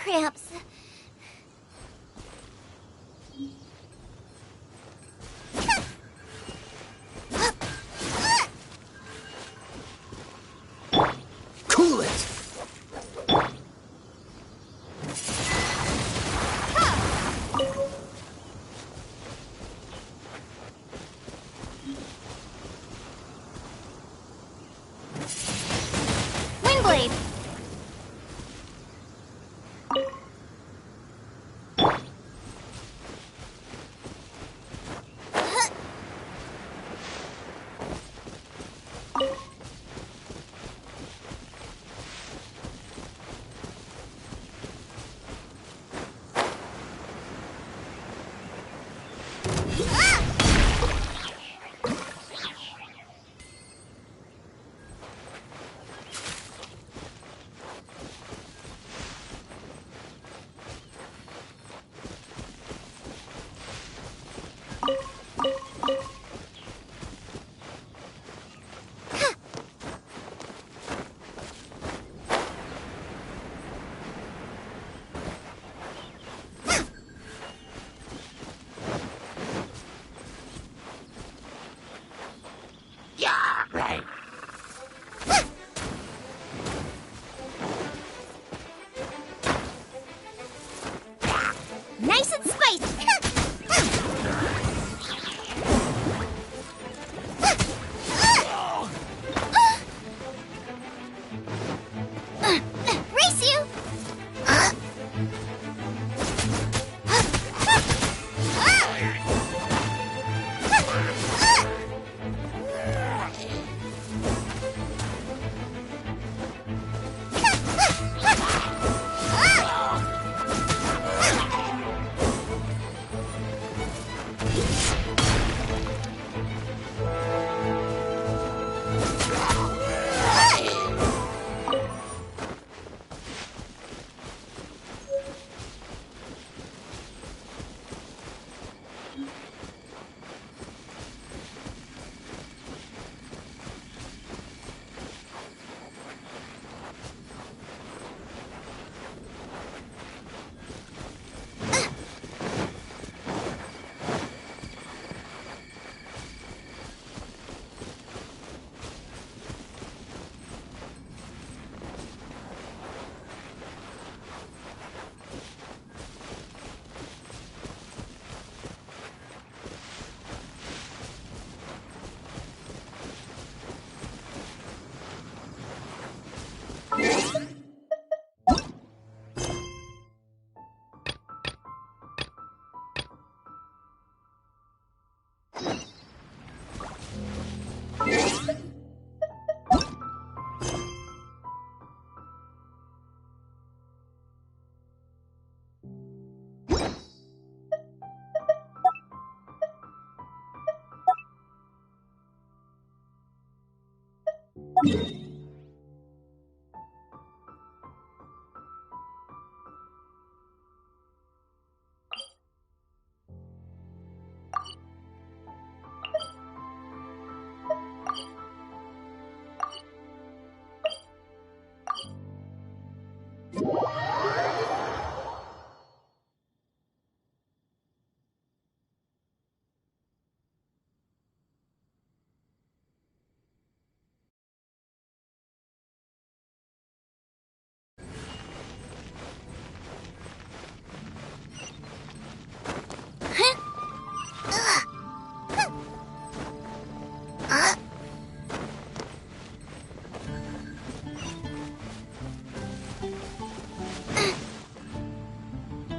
cramps. Cool it! Windblade!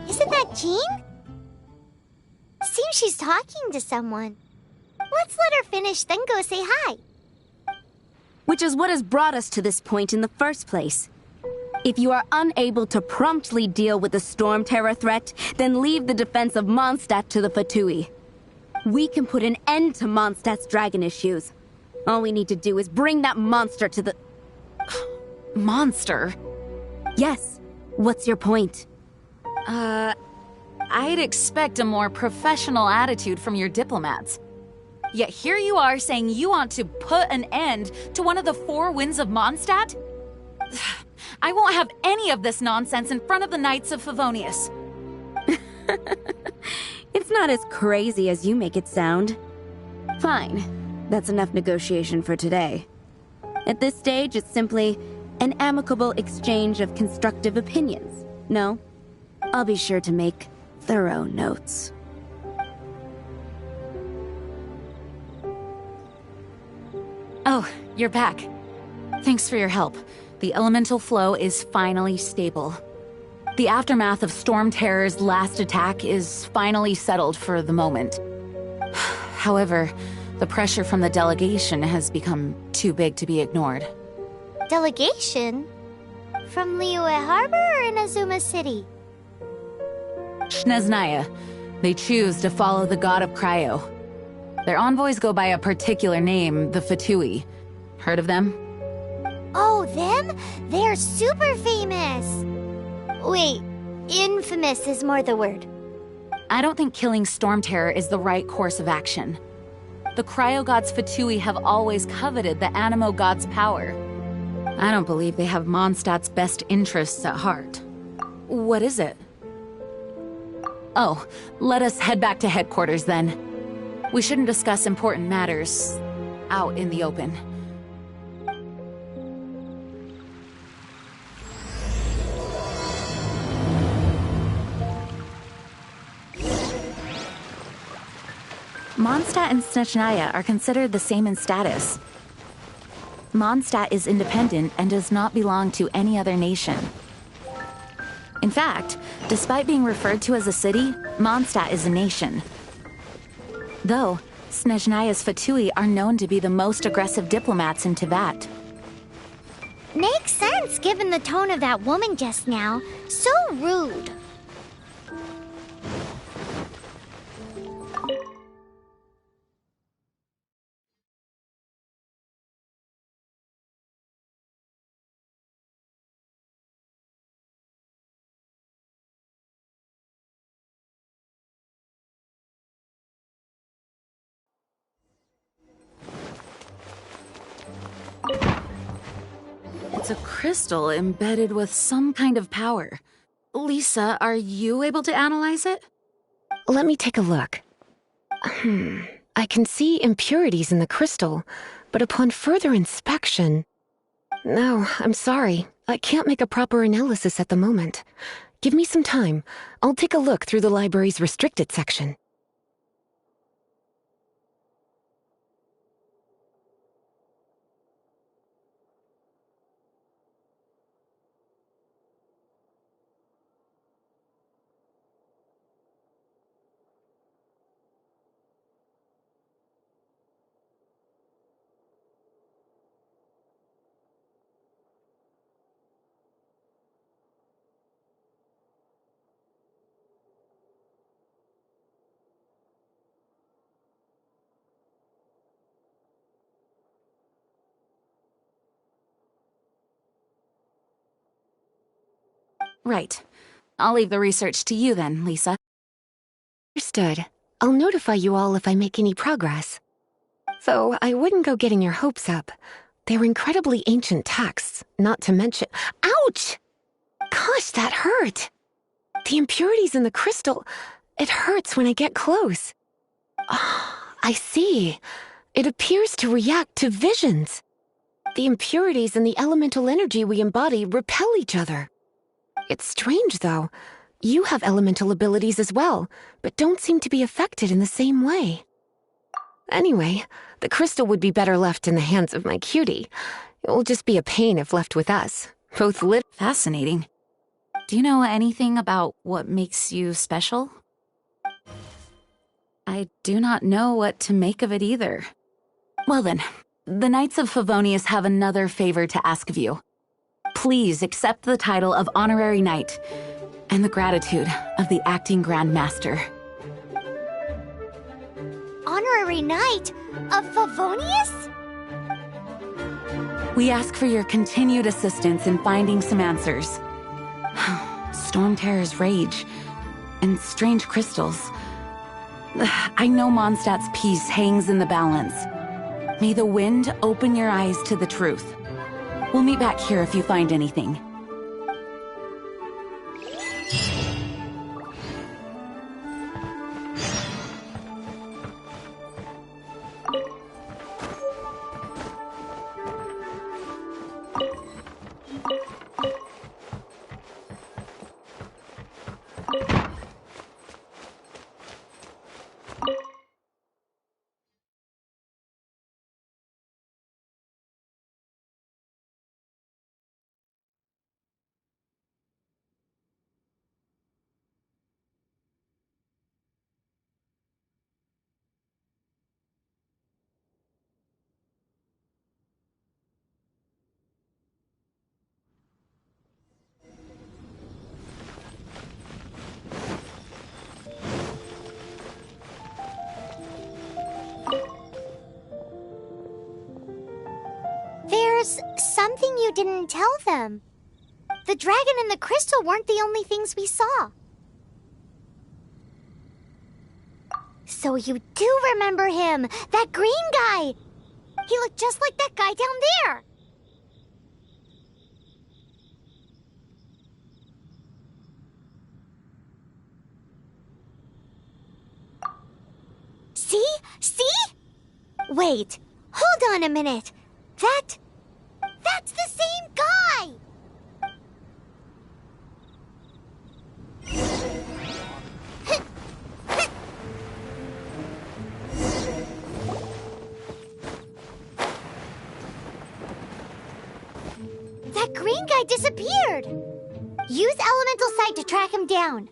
Isn't that Jean? Seems she's talking to someone. Let's let her finish, then go say hi. Which is what has brought us to this point in the first place. If you are unable to promptly deal with the Storm Terror threat, then leave the defense of Mondstadt to the Fatui. We can put an end to Mondstadt's dragon issues. All we need to do is bring that monster to the... Monster? Yes. What's your point? I'd expect a more professional attitude from your diplomats. Yet here you are saying you want to put an end to one of the four winds of Mondstadt? I won't have any of this nonsense in front of the Knights of Favonius. It's not as crazy as you make it sound. Fine. That's enough negotiation for today. At this stage, it's simply an amicable exchange of constructive opinions. No? I'll be sure to make thorough notes. Oh, you're back. Thanks for your help. The elemental flow is finally stable. The aftermath of Storm Terror's last attack is finally settled for the moment. However, the pressure from the delegation has become too big to be ignored. Delegation? From Liyue Harbor or Inazuma City? Snezhnaya. They choose to follow the god of Cryo. Their envoys go by a particular name, the Fatui. Heard of them? Oh, them? They're super famous! Wait, infamous is more the word. I don't think killing Storm Terror is the right course of action. The Cryo God's Fatui have always coveted the Animo God's power. I don't believe they have Mondstadt's best interests at heart. What is it? Oh, let us head back to headquarters then. We shouldn't discuss important matters out in the open. Mondstadt and Snezhnaya are considered the same in status. Mondstadt is independent and does not belong to any other nation. In fact, despite being referred to as a city, Mondstadt is a nation. Though, Snezhnaya's Fatui are known to be the most aggressive diplomats in Teyvat. Makes sense given the tone of that woman just now. So rude. It's a crystal embedded with some kind of power. Lisa, are you able to analyze it? Let me take a look. I can see impurities in the crystal, but upon further inspection... No, I'm sorry. I can't make a proper analysis at the moment. Give me some time. I'll take a look through the library's restricted section. Right. I'll leave the research to you then, Lisa. Understood. I'll notify you all if I make any progress. Though I wouldn't go getting your hopes up. They're incredibly ancient texts, not to mention— Ouch! Gosh, that hurt! The impurities in the crystal— it hurts when I get close. Ah, I see. It appears to react to visions. The impurities and the elemental energy we embody repel each other. It's strange, though. You have elemental abilities as well, but don't seem to be affected in the same way. Anyway, the crystal would be better left in the hands of my cutie. It will just be a pain if left with us. Both lit— Fascinating. Do you know anything about what makes you special? I do not know what to make of it either. Well then, the Knights of Favonius have another favor to ask of you. Please accept the title of Honorary Knight and the gratitude of the Acting Grand Master. Honorary Knight of Favonius? We ask for your continued assistance in finding some answers. Storm Terror's rage and strange crystals. I know Mondstadt's peace hangs in the balance. May the wind open your eyes to the truth. We'll meet back here if you find anything. There's something you didn't tell them. The dragon and the crystal weren't the only things we saw. So you do remember him, that green guy. He looked just like that guy down there. See? See? Wait, hold on a minute. That's the same guy! That green guy disappeared! Use Elemental Sight to track him down.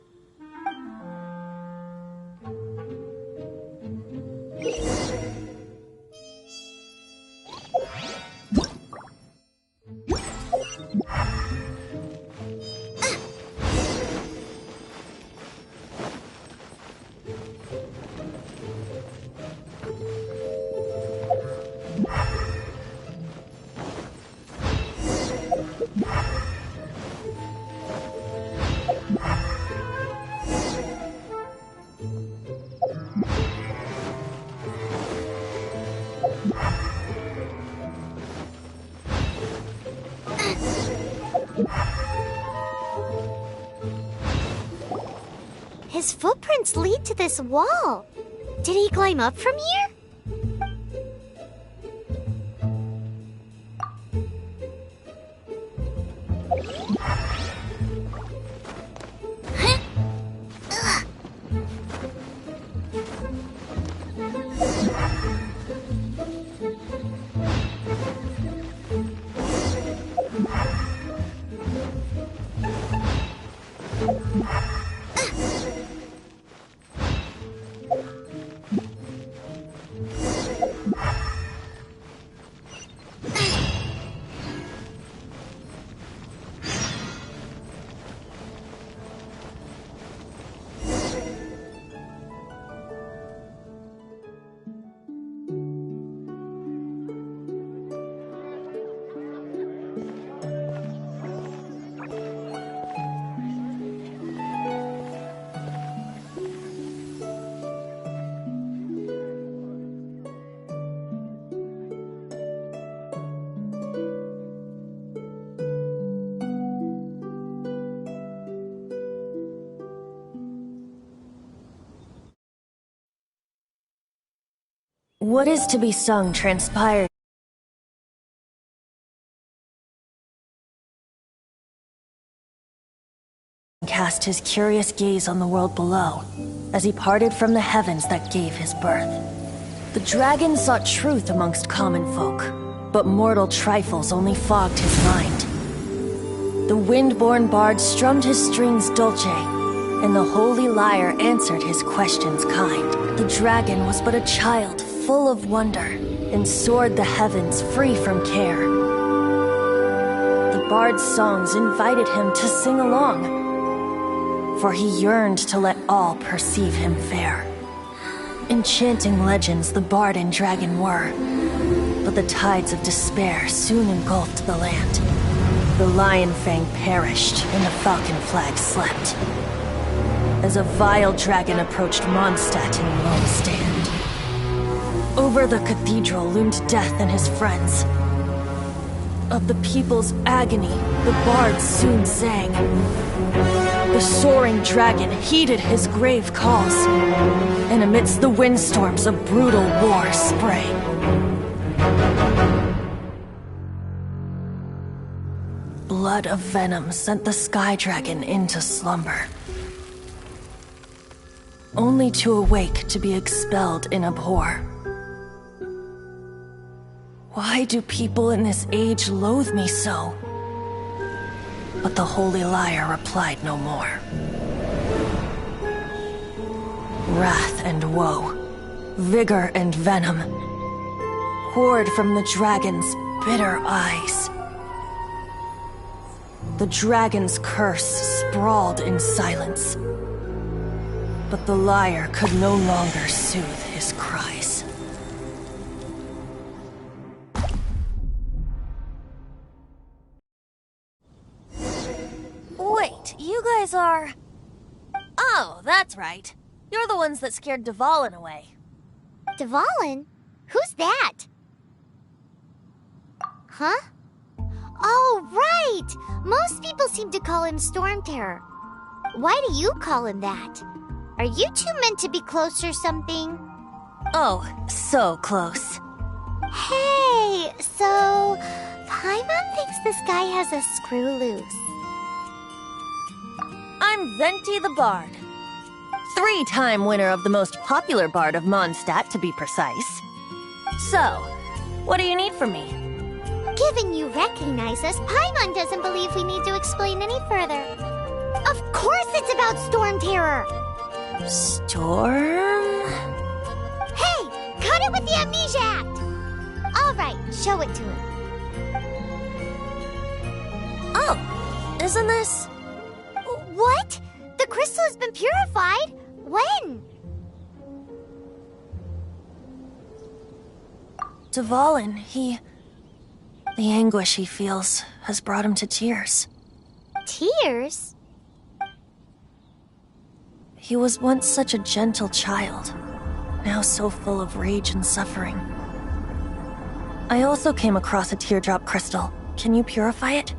His footprints lead to this wall. Did he climb up from here? What is to be sung transpired. Cast his curious gaze on the world below, as he parted from the heavens that gave his birth. The dragon sought truth amongst common folk, but mortal trifles only fogged his mind. The wind-born bard strummed his strings dolce, and the holy lyre answered his questions kind. The dragon was but a child full of wonder, and soared the heavens free from care. The bard's songs invited him to sing along, for he yearned to let all perceive him fair. Enchanting legends the bard and dragon were, but the tides of despair soon engulfed the land. The lion fang perished, and the falcon flag slept, as a vile dragon approached Mondstadt in lone stand. Over the cathedral loomed death and his friends. Of the people's agony, the bard soon sang. The soaring dragon heeded his grave calls, and amidst the windstorms a brutal war sprang. Blood of venom sent the sky dragon into slumber, only to awake to be expelled in abhor. Why do people in this age loathe me so? But the holy lyre replied no more. Wrath and woe, vigor and venom, poured from the dragon's bitter eyes. The dragon's curse sprawled in silence, but the lyre could no longer soothe his cries. Wait, you guys are... Oh, that's right. You're the ones that scared Dvalin away. Dvalin? Who's that? Huh? Oh, right! Most people seem to call him Storm Terror. Why do you call him that? Are you two meant to be close or something? Oh, so close. Hey, so... Paimon thinks this guy has a screw loose. I'm Venti the Bard. 3-time winner of the most popular bard of Mondstadt, to be precise. So, what do you need from me? Given you recognize us, Paimon doesn't believe we need to explain any further. Of course it's about Storm Terror! Storm? Hey! Cut it with the Amnesia Act! Alright, show it to him. Oh, isn't this... What? The crystal has been purified? When? Dvalin, the anguish he feels has brought him to tears. Tears? He was once such a gentle child, now so full of rage and suffering. I also came across a teardrop crystal. Can you purify it?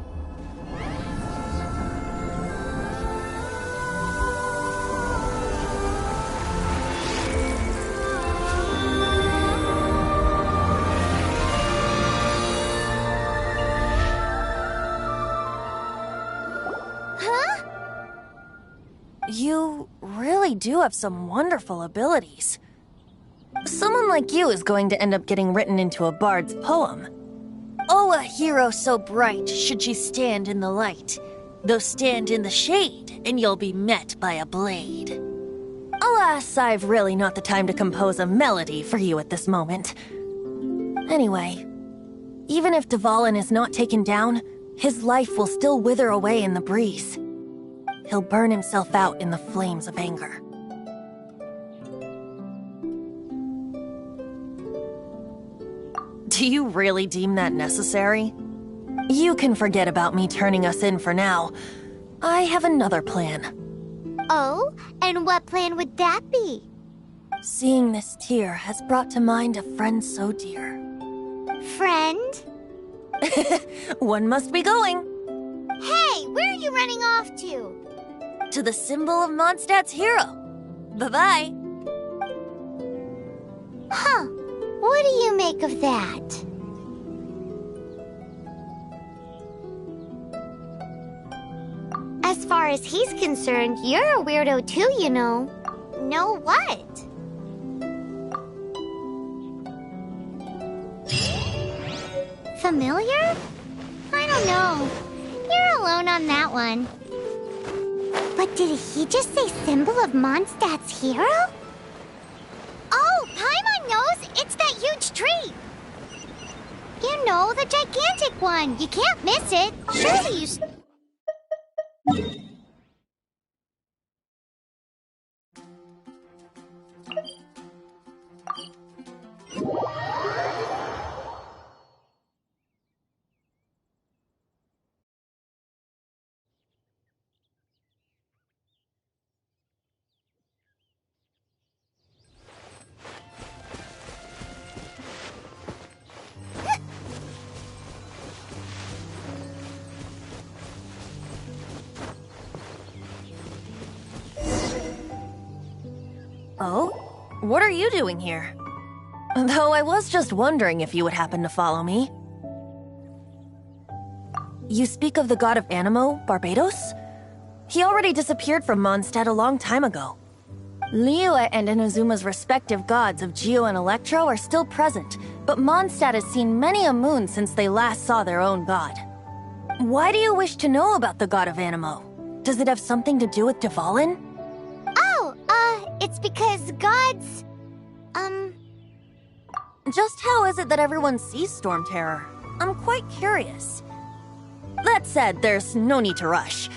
You really do have some wonderful abilities. Someone like you is going to end up getting written into a bard's poem. Oh, a hero so bright should she stand in the light, though stand in the shade, and you'll be met by a blade. Alas, I've really not the time to compose a melody for you at this moment. Anyway, even if Dvalin is not taken down, his life will still wither away in the breeze. He'll burn himself out in the flames of anger. Do you really deem that necessary? You can forget about me turning us in for now. I have another plan. Oh? And what plan would that be? Seeing this tear has brought to mind a friend so dear. Friend? One must be going. Hey, where are you running off to? To the symbol of Mondstadt's hero. Bye-bye. Huh. What do you make of that? As far as he's concerned, you're a weirdo too, you know. Know what? Familiar? I don't know. You're alone on that one. But did he just say symbol of Mondstadt's hero? Oh, Paimon knows! It's that huge tree! You know, the gigantic one! You can't miss it! Surely you... Oh? What are you doing here? Though I was just wondering if you would happen to follow me. You speak of the god of Animo, Barbados? He already disappeared from Mondstadt a long time ago. Liyue and Inazuma's respective gods of Geo and Electro are still present, but Mondstadt has seen many a moon since they last saw their own god. Why do you wish to know about the god of Animo? Does it have something to do with Dvalin? It's because gods... Just how is it that everyone sees Storm Terror? I'm quite curious. That said, there's no need to rush.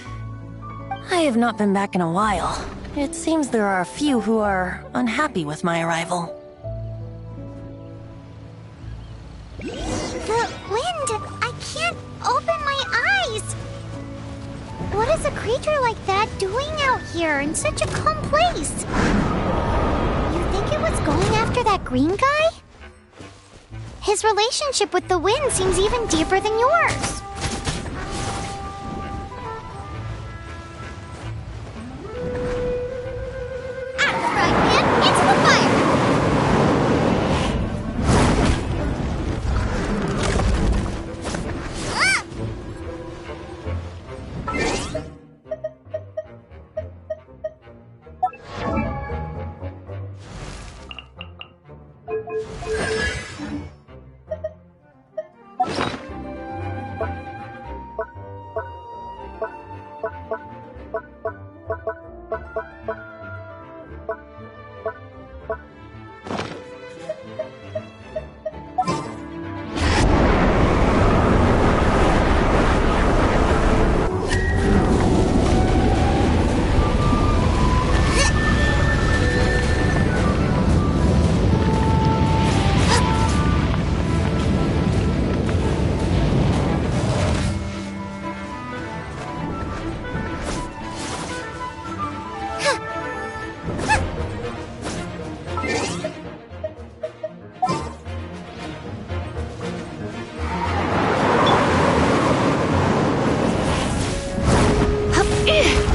I have not been back in a while. It seems there are a few who are unhappy with my arrival. The wind! I can't open my eyes! What is a creature like that doing out here in such a calm place? You think it was going after that green guy? His relationship with the wind seems even deeper than yours. Out of the frying pan, into the fire! Ah!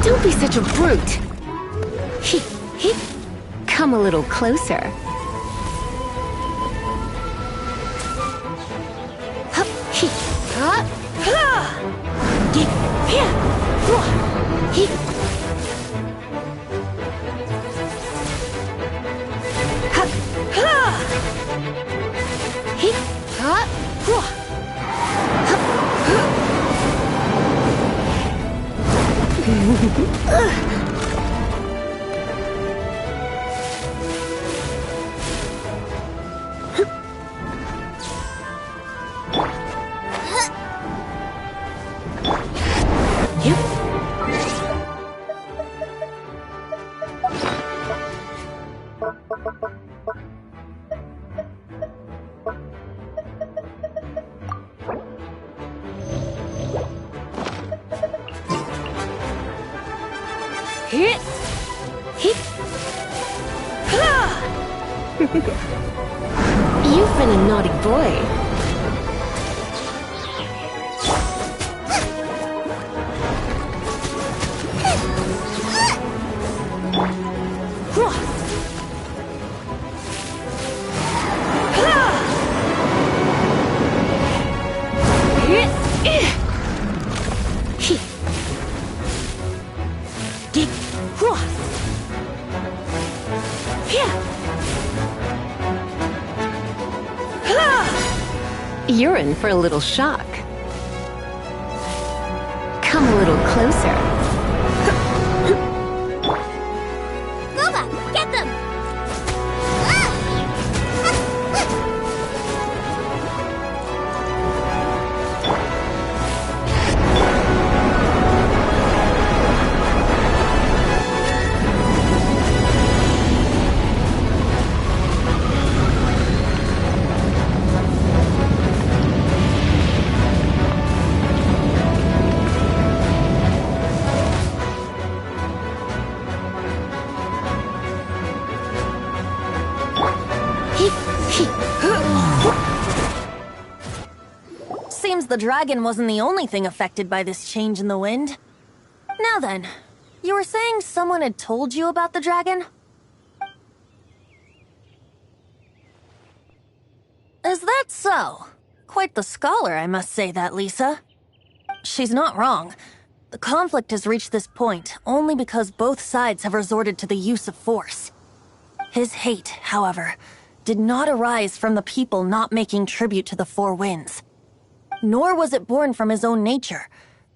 Don't be such a brute! Come a little closer. You've been a naughty boy. You're in for a little shock. Come a little closer. Boba, get them! Seems the dragon wasn't the only thing affected by this change in the wind. Now then, you were saying someone had told you about the dragon? Is that so? Quite the scholar, I must say that, Lisa. She's not wrong. The conflict has reached this point only because both sides have resorted to the use of force. His hate, however, did not arise from the people not making tribute to the Four Winds. Nor was it born from his own nature,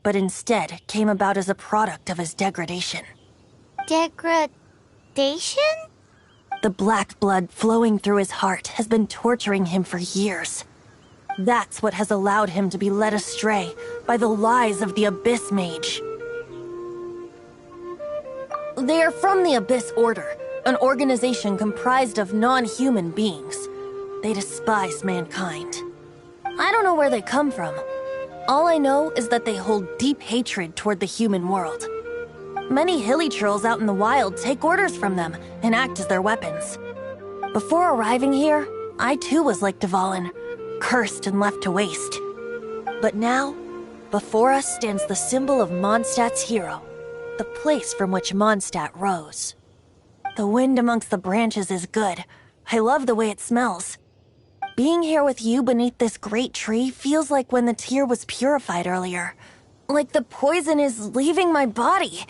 but instead came about as a product of his degradation. Degradation? The black blood flowing through his heart has been torturing him for years. That's what has allowed him to be led astray by the lies of the Abyss Mage. They are from the Abyss Order, an organization comprised of non-human beings. They despise mankind. I don't know where they come from. All I know is that they hold deep hatred toward the human world. Many hilly trolls out in the wild take orders from them and act as their weapons. Before arriving here, I too was like Dvalin, cursed and left to waste. But now, before us stands the symbol of Mondstadt's hero, the place from which Mondstadt rose. The wind amongst the branches is good. I love the way it smells. Being here with you beneath this great tree feels like when the tear was purified earlier. Like the poison is leaving my body.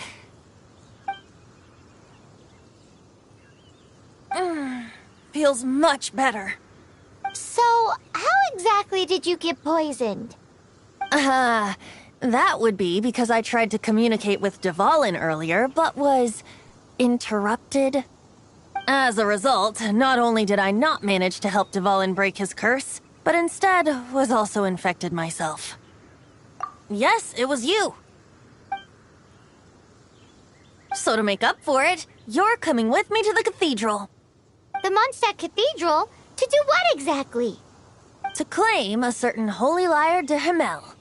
Feels much better. So, how exactly did you get poisoned? That would be because I tried to communicate with Dvalin earlier, but was interrupted. As a result, not only did I not manage to help Dvalin break his curse, but instead was also infected myself. Yes, it was you. So to make up for it, you're coming with me to the cathedral. The Mondstadt Cathedral? To do what exactly? To claim a certain holy lyre de Himmel.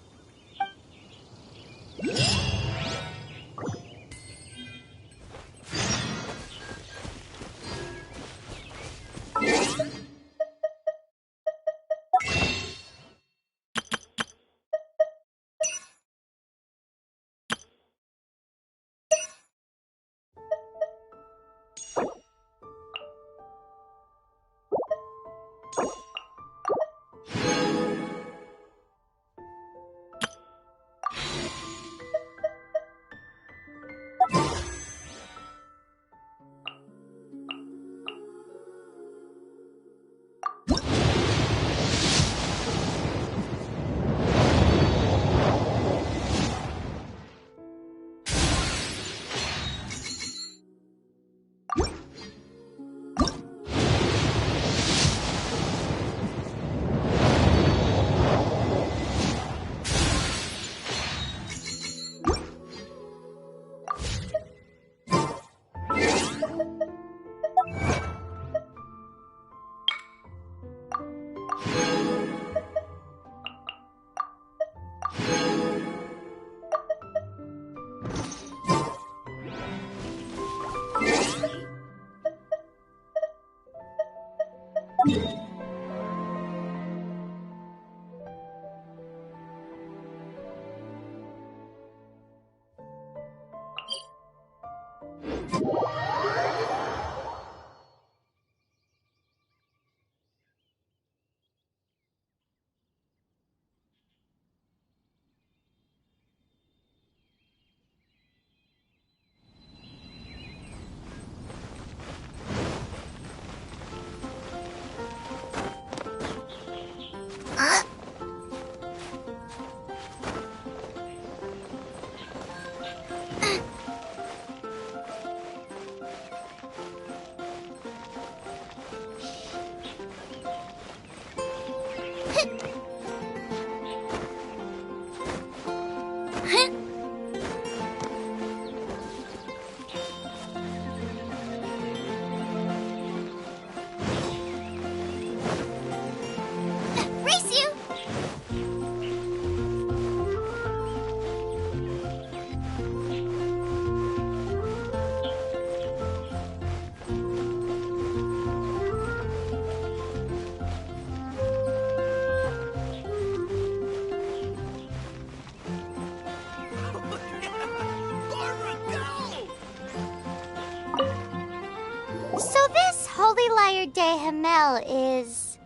Lyre de Himmel is...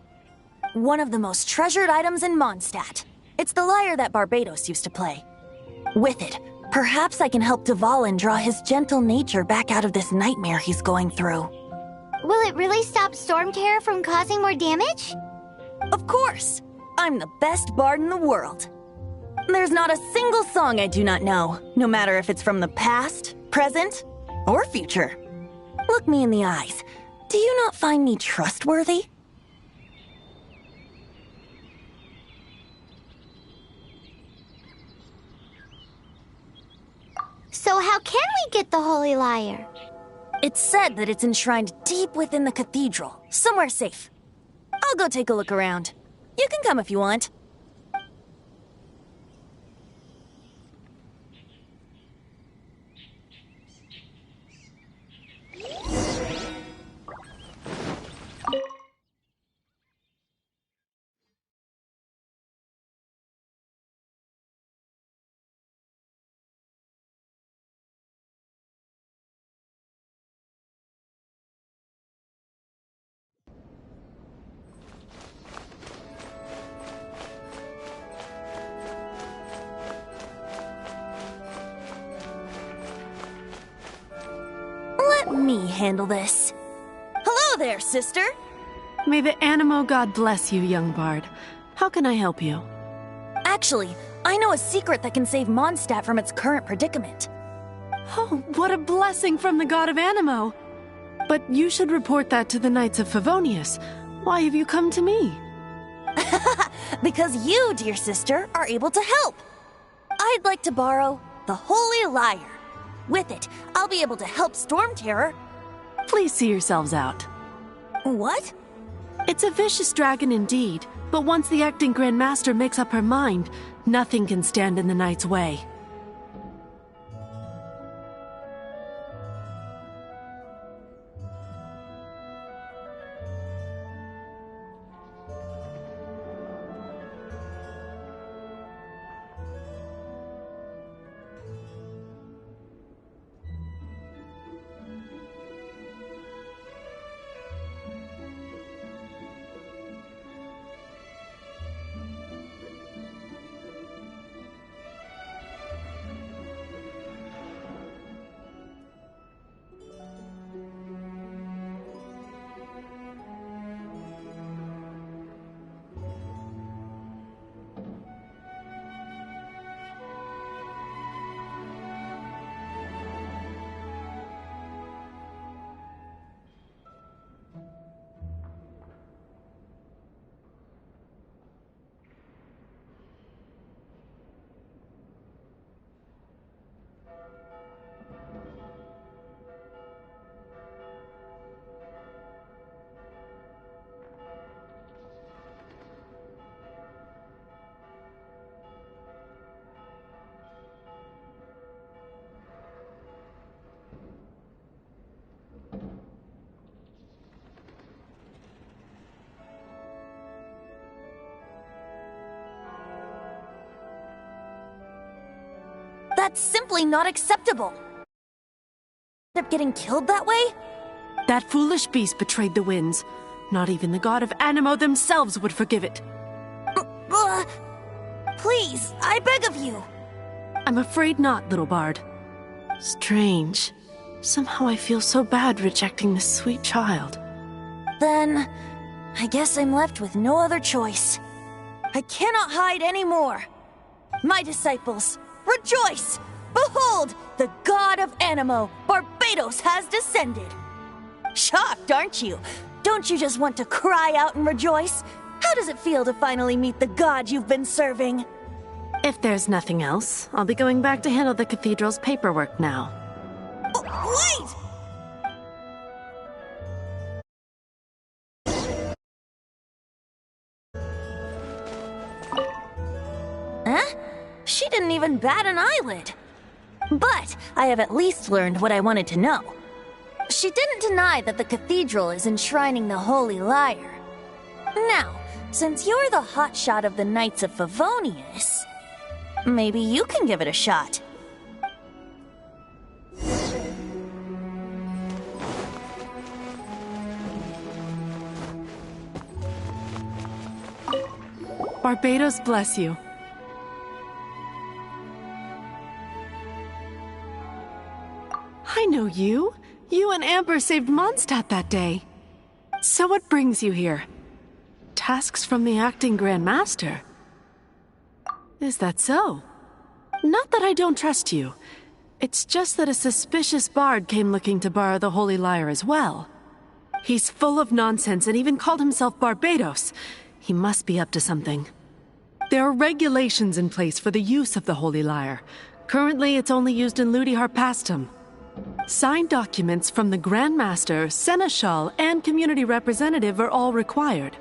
One of the most treasured items in Mondstadt. It's the lyre that Barbados used to play. With it, perhaps I can help Dvalin draw his gentle nature back out of this nightmare he's going through. Will it really stop Storm Terror from causing more damage? Of course! I'm the best bard in the world. There's not a single song I do not know, no matter if it's from the past, present, or future. Look me in the eyes. Do you not find me trustworthy? So how can we get the Holy Lyre? It's said that it's enshrined deep within the cathedral, somewhere safe. I'll go take a look around. You can come if you want. Let me handle this. Hello there, sister! May the Animo God bless you, young bard. How can I help you? Actually, I know a secret that can save Mondstadt from its current predicament. Oh, what a blessing from the god of Animo! But you should report that to the Knights of Favonius. Why have you come to me? Because you, dear sister, are able to help. I'd like to borrow the Holy Lyre. With it, I'll be able to help Storm Terror. Please see yourselves out. What? It's a vicious dragon indeed, but once the acting Grand Master makes up her mind, nothing can stand in the Knight's way. That's simply not acceptable. End up getting killed that way? That foolish beast betrayed the winds. Not even the god of Animo themselves would forgive it. Please, I beg of you. I'm afraid not, little bard. Strange. Somehow I feel so bad rejecting this sweet child. Then, I guess I'm left with no other choice. I cannot hide anymore. My disciples, rejoice! Behold, the god of Animo, Barbados, has descended. Shocked, aren't you? Don't you just want to cry out and rejoice? How does it feel to finally meet the god you've been serving? If there's nothing else, I'll be going back to handle the cathedral's paperwork now. Wait! Huh? She didn't even bat an eyelid. But I have at least learned what I wanted to know. She didn't deny that the cathedral is enshrining the Holy Lyre. Now, since you're the hotshot of the Knights of Favonius, maybe you can give it a shot. Barbados bless you. I know you. You and Amber saved Mondstadt that day. So what brings you here? Tasks from the acting Grand Master? Is that so? Not that I don't trust you. It's just that a suspicious bard came looking to borrow the Holy Lyre as well. He's full of nonsense and even called himself Barbados. He must be up to something. There are regulations in place for the use of the Holy Lyre. Currently, it's only used in Ludi Harpastum. Signed documents from the Grand Master, Seneschal, and community representative are all required.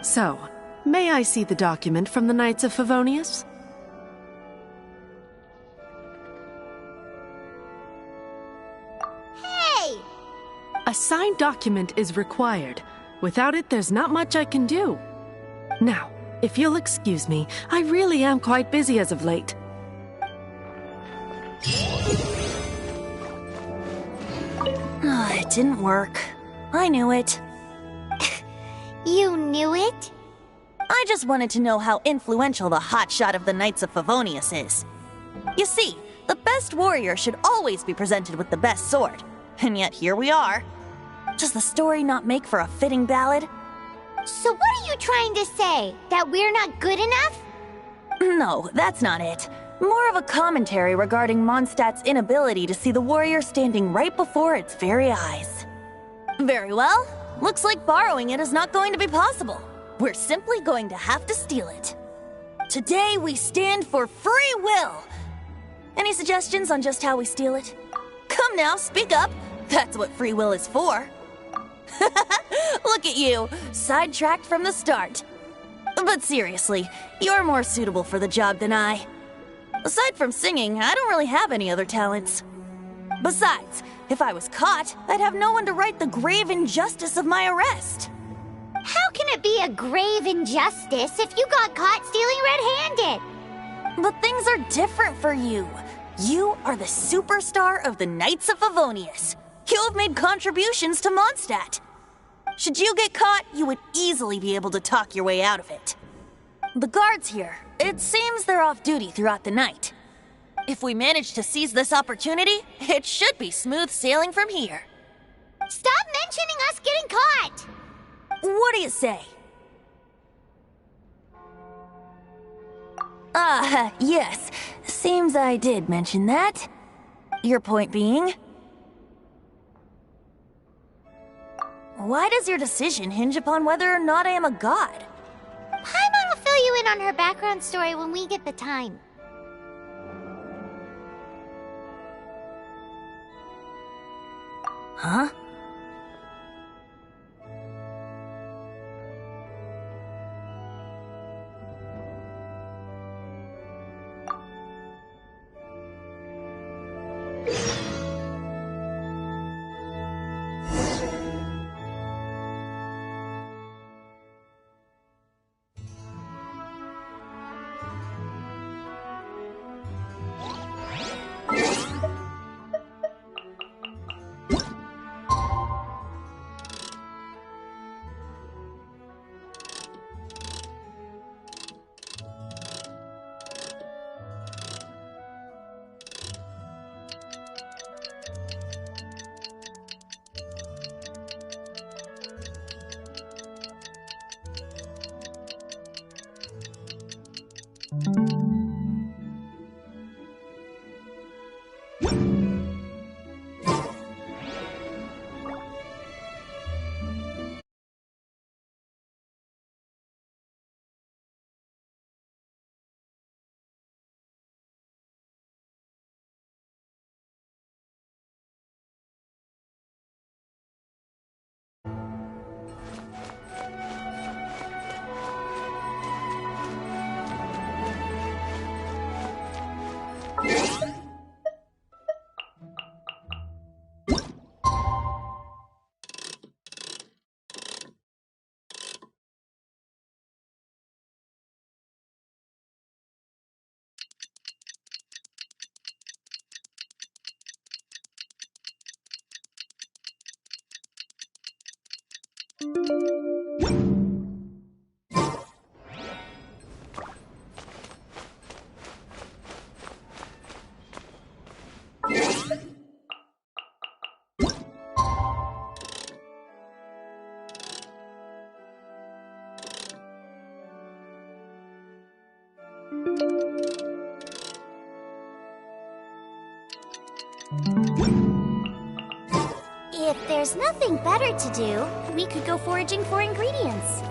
So, may I see the document from the Knights of Favonius? Hey! A signed document is required. Without it, there's not much I can do. Now, if you'll excuse me, I really am quite busy as of late. It didn't work. I knew it. You knew it? I just wanted to know how influential the hotshot of the Knights of Favonius is. You see, the best warrior should always be presented with the best sword. And yet here we are. Does the story not make for a fitting ballad? So what are you trying to say? That we're not good enough? No, that's not it. More of a commentary regarding Mondstadt's inability to see the warrior standing right before its very eyes. Very well. Looks like borrowing it is not going to be possible. We're simply going to have to steal it. Today we stand for free will. Any suggestions on just how we steal it? Come now, speak up. That's what free will is for. Look at you, sidetracked from the start. But seriously, you're more suitable for the job than I. Aside from singing, I don't really have any other talents. Besides, if I was caught, I'd have no one to right the grave injustice of my arrest. How can it be a grave injustice if you got caught stealing red-handed? But things are different for you. You are the superstar of the Knights of Favonius. You have made contributions to Mondstadt. Should you get caught, you would easily be able to talk your way out of it. The guards here, it seems they're off duty throughout the night. If we manage to seize this opportunity, it should be smooth sailing from here. Stop mentioning us getting caught! What do you say? Yes. Seems I did mention that. Your point being? Why does your decision hinge upon whether or not I am a god? Paimon will fill you in on her background story when we get the time. Huh? If there's nothing better to do, we could go foraging for ingredients.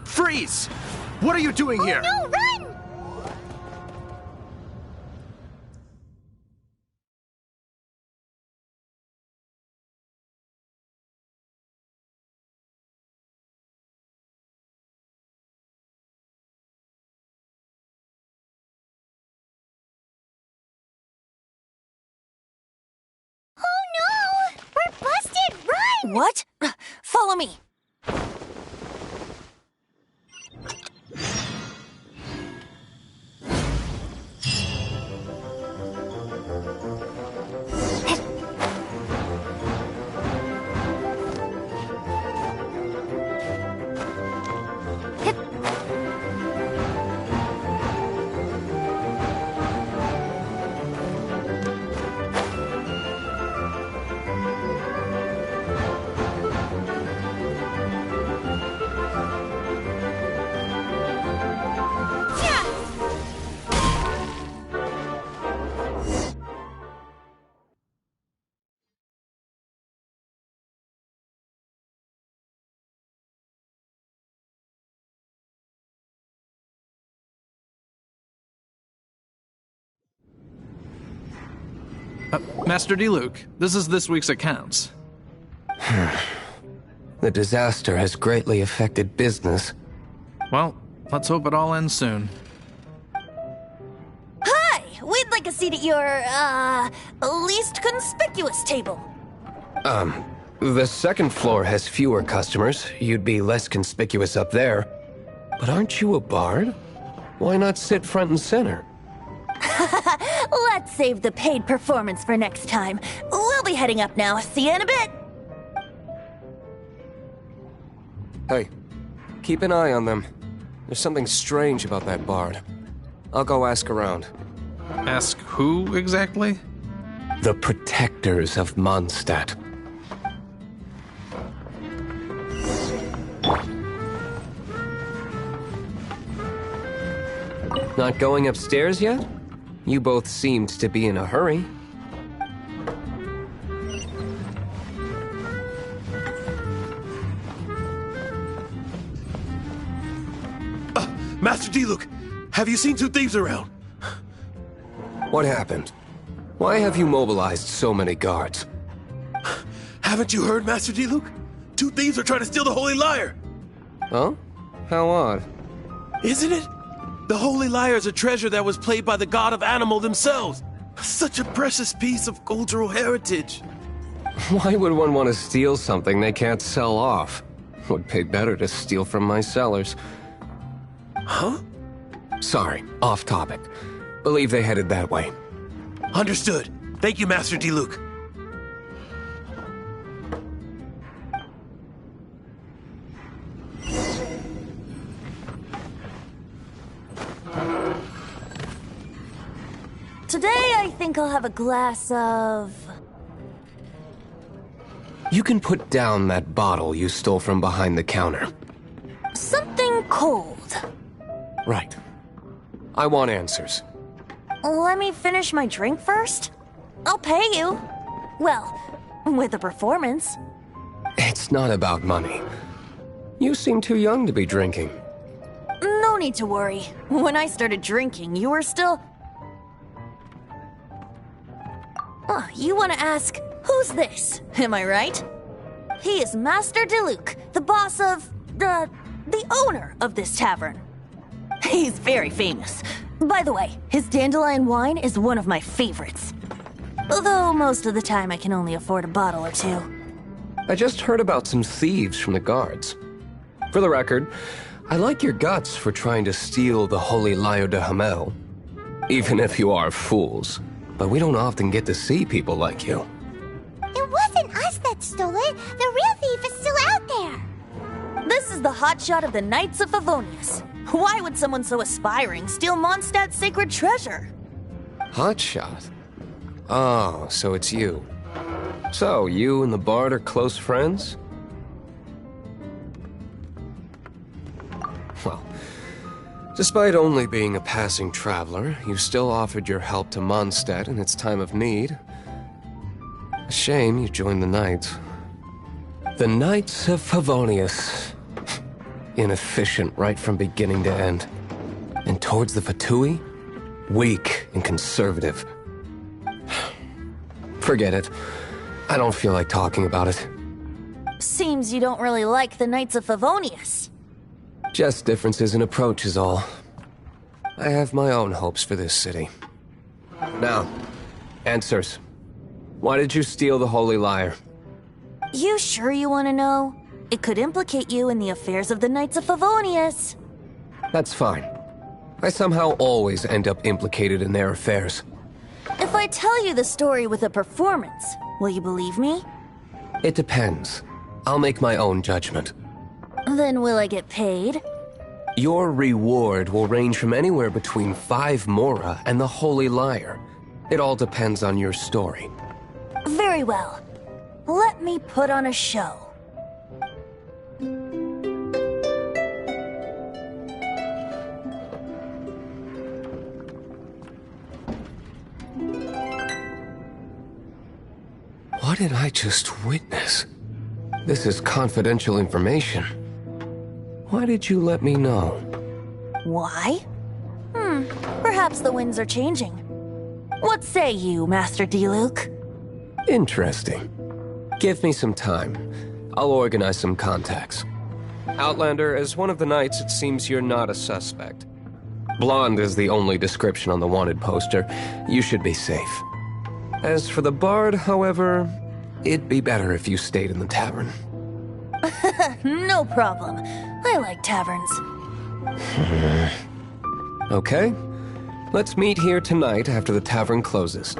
Freeze! What are you doing here? No, run! Oh no! We're busted! Run! What? Follow me. Master D-Luke, this is this week's accounts. The disaster has greatly affected business. Well, let's hope it all ends soon. Hi! We'd like a seat at your, least conspicuous table. The second floor has fewer customers. You'd be less conspicuous up there. But aren't you a bard? Why not sit front and center? Let's save the paid performance for next time. We'll be heading up now. See you in a bit. Hey, keep an eye on them. There's something strange about that bard. I'll go ask around. Ask who exactly? The protectors of Mondstadt. Not going upstairs yet? You both seemed to be in a hurry. Master Diluc, have you seen two thieves around? What happened? Why have you mobilized so many guards? Haven't you heard, Master Diluc? Two thieves are trying to steal the Holy Lyre! Huh? How odd. Isn't it? The Holy Lyre is a treasure that was played by the god of animal themselves. Such a precious piece of cultural heritage. Why would one want to steal something they can't sell off? Would pay better to steal from my sellers. Huh? Sorry, off topic. Believe they headed that way. Understood. Thank you, Master Diluc. Today, I think I'll have a glass of... You can put down that bottle you stole from behind the counter. something cold. Right. I want answers. Let me finish my drink first. I'll pay you. Well, with a performance. It's not about money. You seem too young to be drinking. No need to worry. When I started drinking, you were still... Oh, you want to ask, who's this? Am I right? He is Master Diluc, the boss of... the owner of this tavern. He's very famous. By the way, his dandelion wine is one of my favorites. Although most of the time I can only afford a bottle or two. I just heard about some thieves from the guards. For the record, I like your guts for trying to steal the Holy Lyre de Hamel. Even if you are fools. But we don't often get to see people like you. It wasn't us that stole it. The real thief is still out there. This is the hotshot of the Knights of Favonius. Why would someone so aspiring steal Mondstadt's sacred treasure? Hotshot? Oh, so it's you. So, you and the Bard are close friends? Well, despite only being a passing traveler, you still offered your help to Mondstadt in its time of need. A shame you joined the Knights. The Knights of Favonius. Inefficient right from beginning to end. And towards the Fatui, weak and conservative. Forget it. I don't feel like talking about it. Seems you don't really like the Knights of Favonius. Just differences in approach is all. I have my own hopes for this city. Now, answers. Why did you steal the Holy Lyre? You sure you want to know? It could implicate you in the affairs of the Knights of Favonius. That's fine. I somehow always end up implicated in their affairs. If I tell you the story with a performance, will you believe me? It depends. I'll make my own judgment. Then will I get paid? Your reward will range from anywhere between 5 mora and the Holy Lyre. It all depends on your story. Very well. Let me put on a show. What did I just witness? This is confidential information. Why did you let me know? Why? Perhaps the winds are changing. What say you, Master Diluc? Interesting. Give me some time. I'll organize some contacts. Outlander, as one of the knights, it seems you're not a suspect. Blonde is the only description on the wanted poster. You should be safe. As for the Bard, however, it'd be better if you stayed in the tavern. No problem. I like taverns. Okay. Let's meet here tonight after the tavern closes.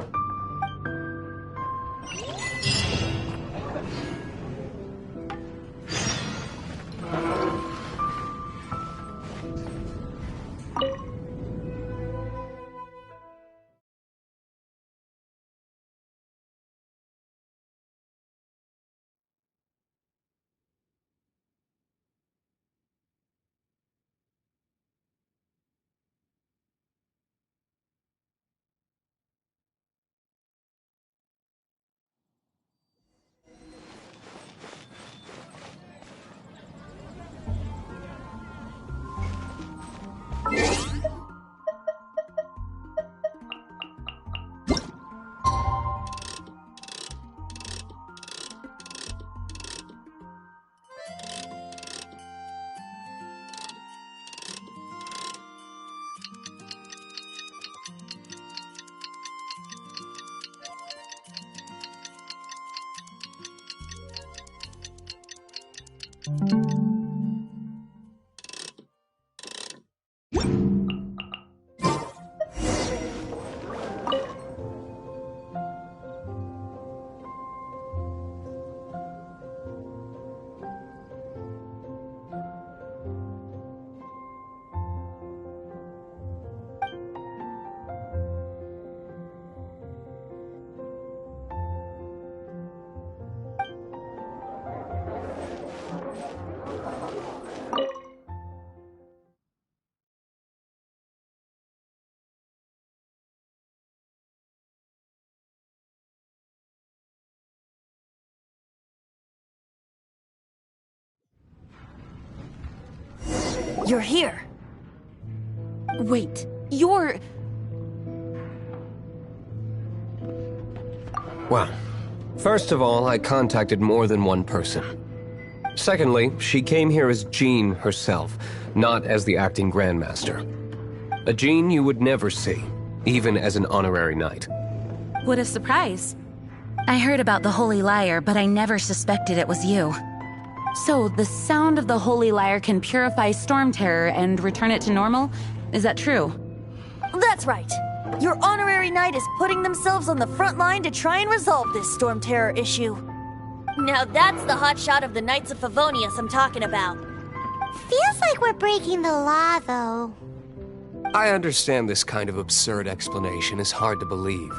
You're here. Wait, you're... Well, first of all, I contacted more than one person. Secondly, she came here as Jean herself, not as the acting Grandmaster. A Jean you would never see, even as an honorary knight. What a surprise. I heard about the Holy Lyre, but I never suspected it was you. So, the sound of the Holy Lyre can purify Storm Terror and return it to normal? Is that true? That's right. Your honorary knight is putting themselves on the front line to try and resolve this Storm Terror issue. Now that's the hotshot of the Knights of Favonius I'm talking about. Feels like we're breaking the law, though. I understand this kind of absurd explanation is hard to believe.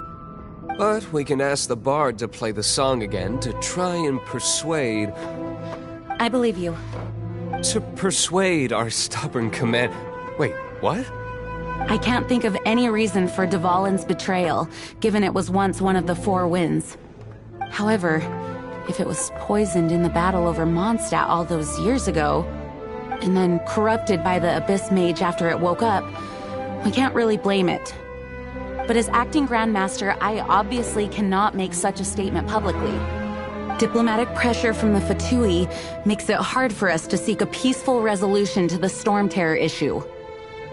But we can ask the bard to play the song again to try and persuade... I believe you. To persuade our stubborn command... Wait, what? I can't think of any reason for Dvalin's betrayal, given it was once one of the Four Winds. However, if it was poisoned in the battle over Mondstadt all those years ago, and then corrupted by the Abyss Mage after it woke up, we can't really blame it. But as acting Grandmaster, I obviously cannot make such a statement publicly. Diplomatic pressure from the Fatui makes it hard for us to seek a peaceful resolution to the Storm Terror issue.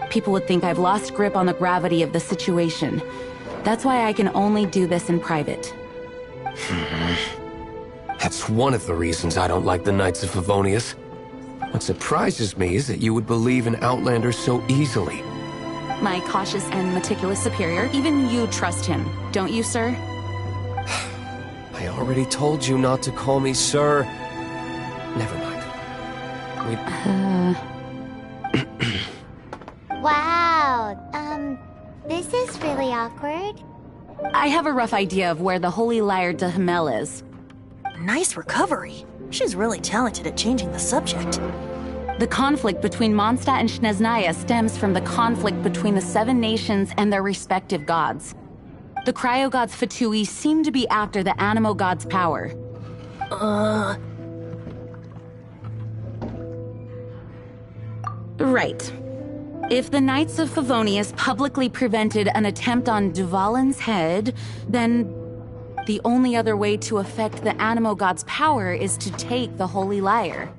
People would think I've lost grip on the gravity of the situation. That's why I can only do this in private. That's one of the reasons I don't like the Knights of Favonius. What surprises me is that you would believe in Outlanders so easily. My cautious and meticulous superior, even you trust him, don't you, sir? I already told you not to call me sir. Never mind. Wow, this is really awkward. I have a rough idea of where the Holy Lyre de Himmel is. Nice recovery. She's really talented at changing the subject. The conflict between Mondstadt and Snezhnaya stems from the conflict between the Seven Nations and their respective gods. The Cryo Gods Fatui seem to be after the Animo God's power. Right. If the Knights of Favonius publicly prevented an attempt on Dvalin's head, then the only other way to affect the Animo God's power is to take the Holy Lyre.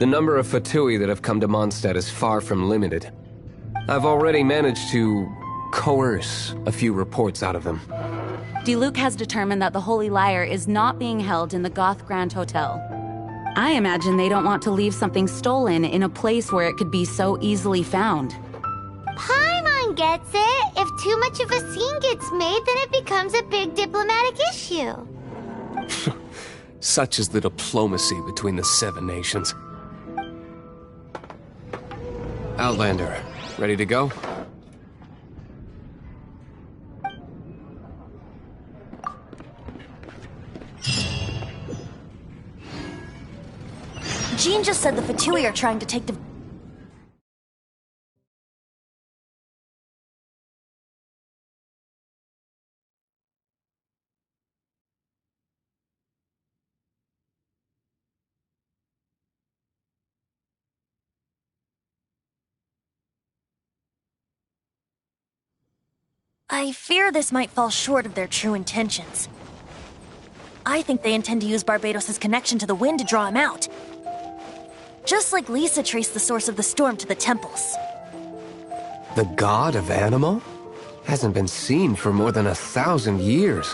The number of Fatui that have come to Mondstadt is far from limited. I've already managed to coerce a few reports out of them. Diluc has determined that the Holy Lyre is not being held in the Goth Grand Hotel. I imagine they don't want to leave something stolen in a place where it could be so easily found. Paimon gets it. If too much of a scene gets made, then it becomes a big diplomatic issue. Such is the diplomacy between the Seven Nations. Outlander, ready to go? Jean just said the Fatui are trying to take the... I fear this might fall short of their true intentions. I think they intend to use Barbados' connection to the wind to draw him out. Just like Lisa traced the source of the storm to the temples. The god of Animo? Hasn't been seen for more than 1,000 years.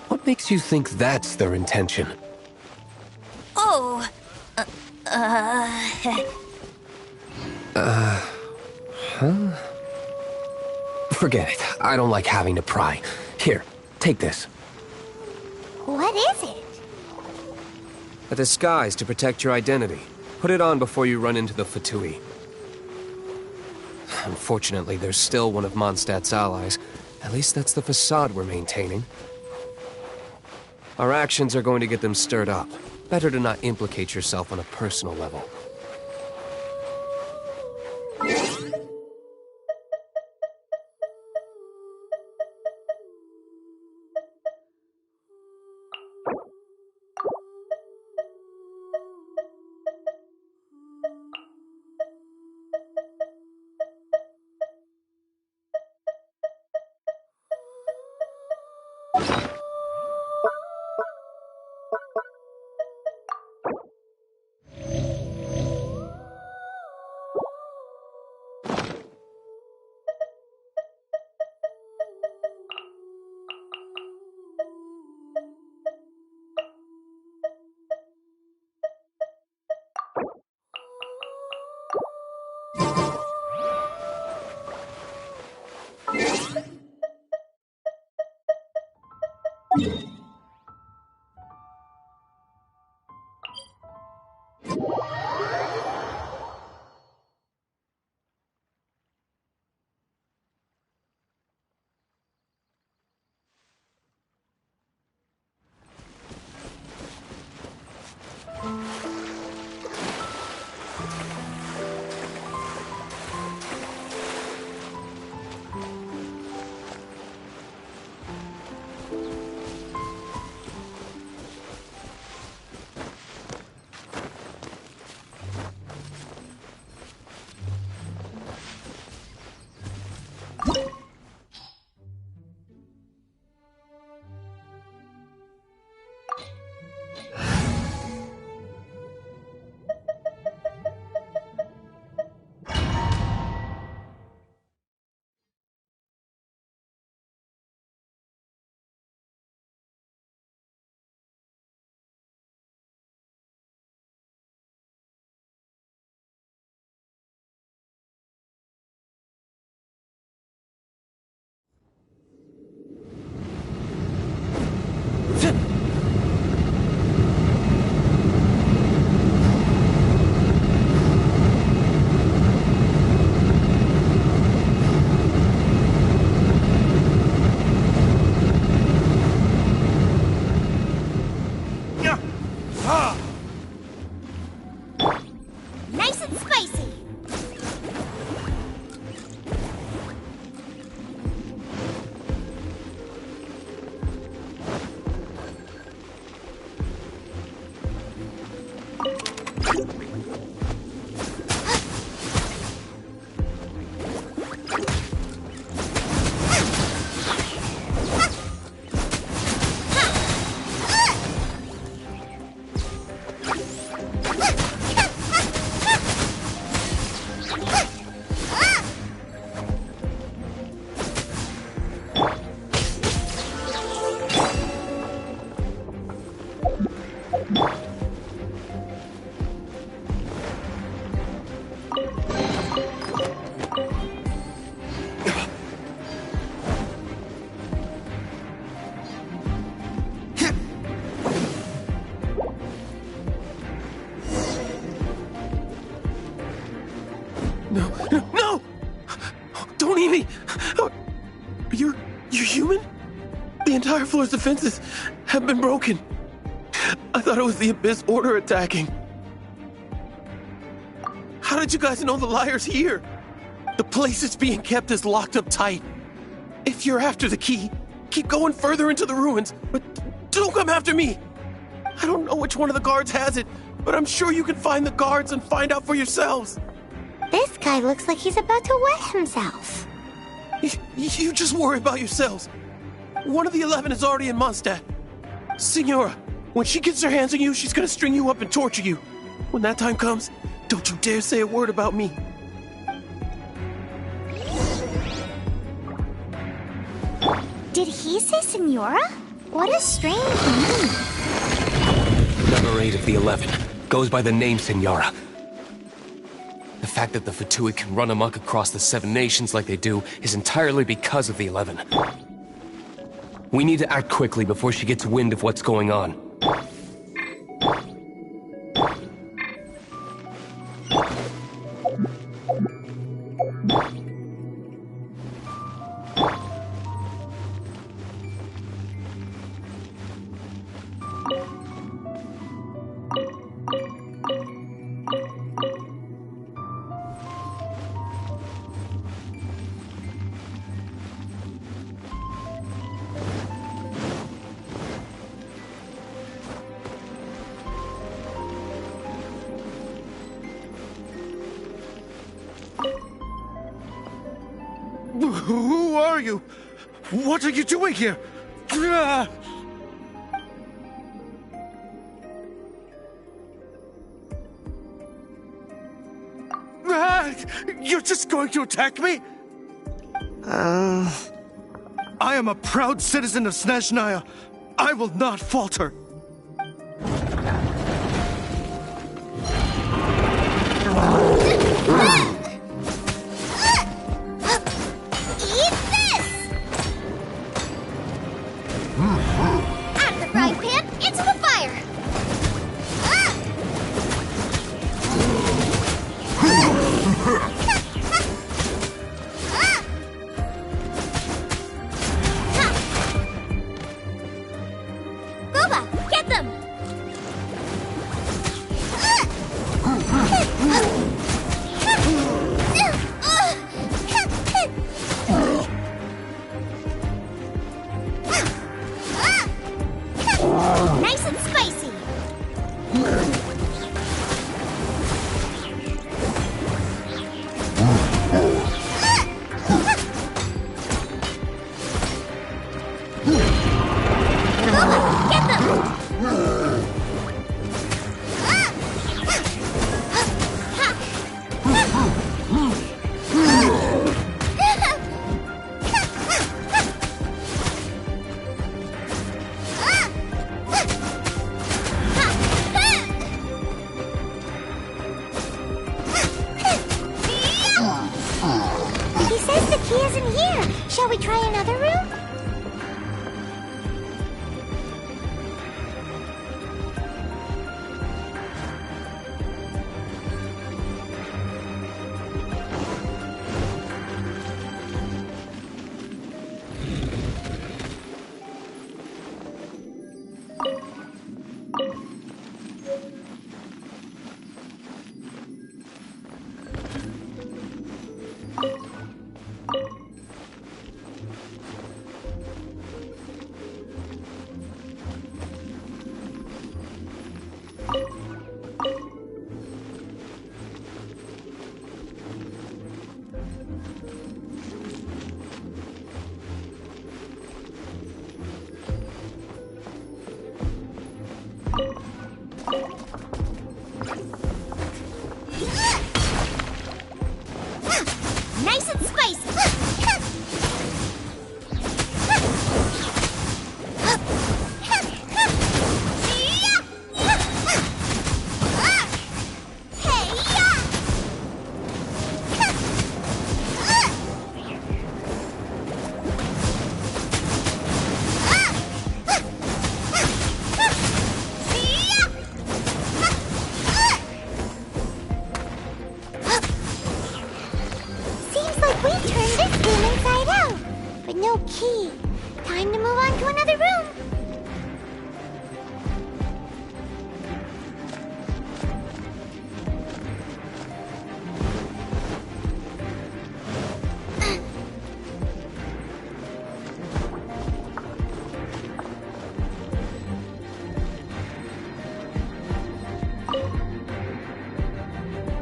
What makes you think that's their intention? Oh... Forget it. I don't like having to pry. Here, take this. What is it? A disguise to protect your identity. Put it on before you run into the Fatui. Unfortunately, there's still one of Mondstadt's allies. At least that's the facade we're maintaining. Our actions are going to get them stirred up. Better to not implicate yourself on a personal level. The entire floor's defenses have been broken. I thought it was the Abyss Order attacking. How did you guys know the liar's here? The place it's being kept is locked up tight. If you're after the key, keep going further into the ruins, but don't come after me. I don't know which one of the guards has it, but I'm sure you can find the guards and find out for yourselves. This guy looks like he's about to wet himself. You just worry about yourselves. One of the 11 is already in Mondstadt. Signora, when she gets her hands on you, she's gonna string you up and torture you. When that time comes, don't you dare say a word about me. Did he say Senora? What a strange name. Number 8 of the 11 goes by the name Senora. The fact that the Fatui can run amok across the 7 nations like they do is entirely because of the 11. We need to act quickly before she gets wind of what's going on. Who are you? What are you doing here? You're just going to attack me? I am a proud citizen of Snezhnaya. I will not falter. Nice and spicy. Get them!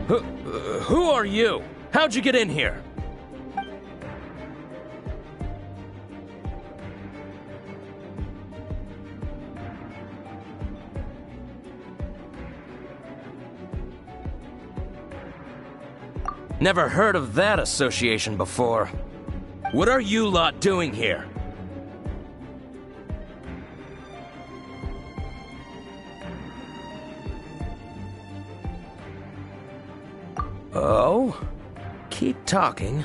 Who are you? How'd you get in here? Never heard of that association before. What are you lot doing here? Oh? Keep talking.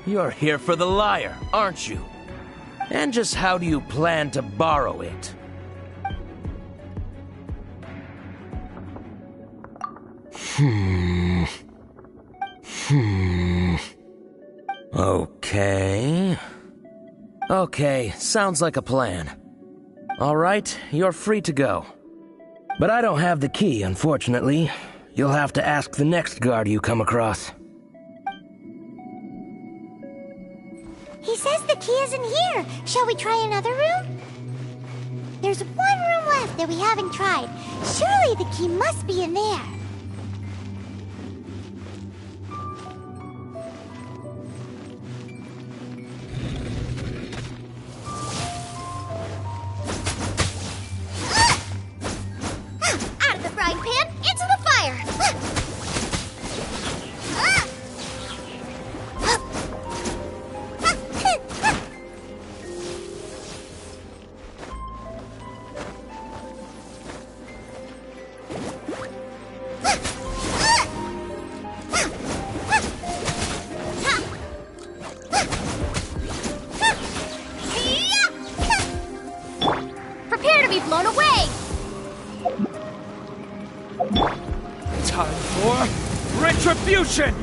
You're here for the lyre, aren't you? And just how do you plan to borrow it? Okay, sounds like a plan. Alright, you're free to go. But I don't have the key, unfortunately. You'll have to ask the next guard you come across. He says the key isn't here. Shall we try another room? There's one room left that we haven't tried. Surely the key must be in there. Out of the frying pan, into the fire! Prepare to be blown away! Time for retribution!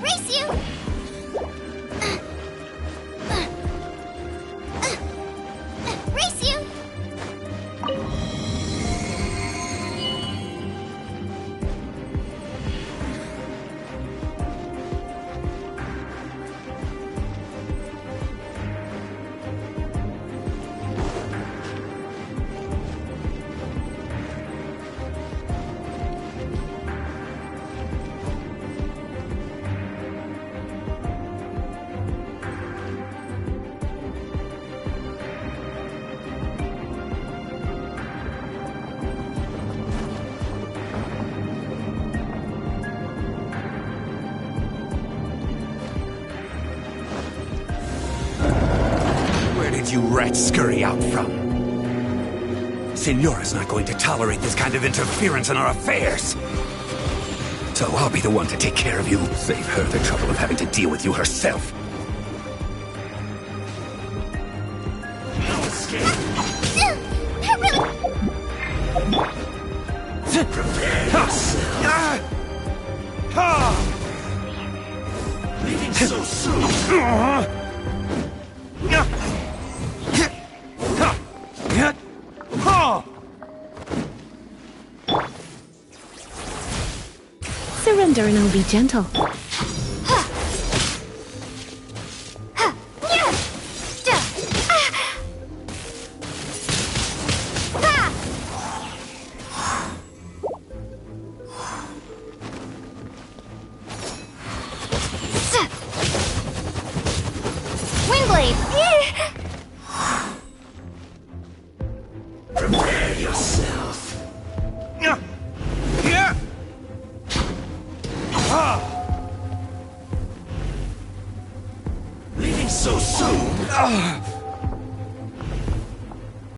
Race you! Race you! Where did you rats scurry out from? Signora's not going to tolerate this kind of interference in our affairs. So I'll be the one to take care of you. Save her the trouble of having to deal with you herself. No escape. Prepare yourself. Leaving so soon. Surrender and I'll be gentle. Prepare yourself. Leaving so soon.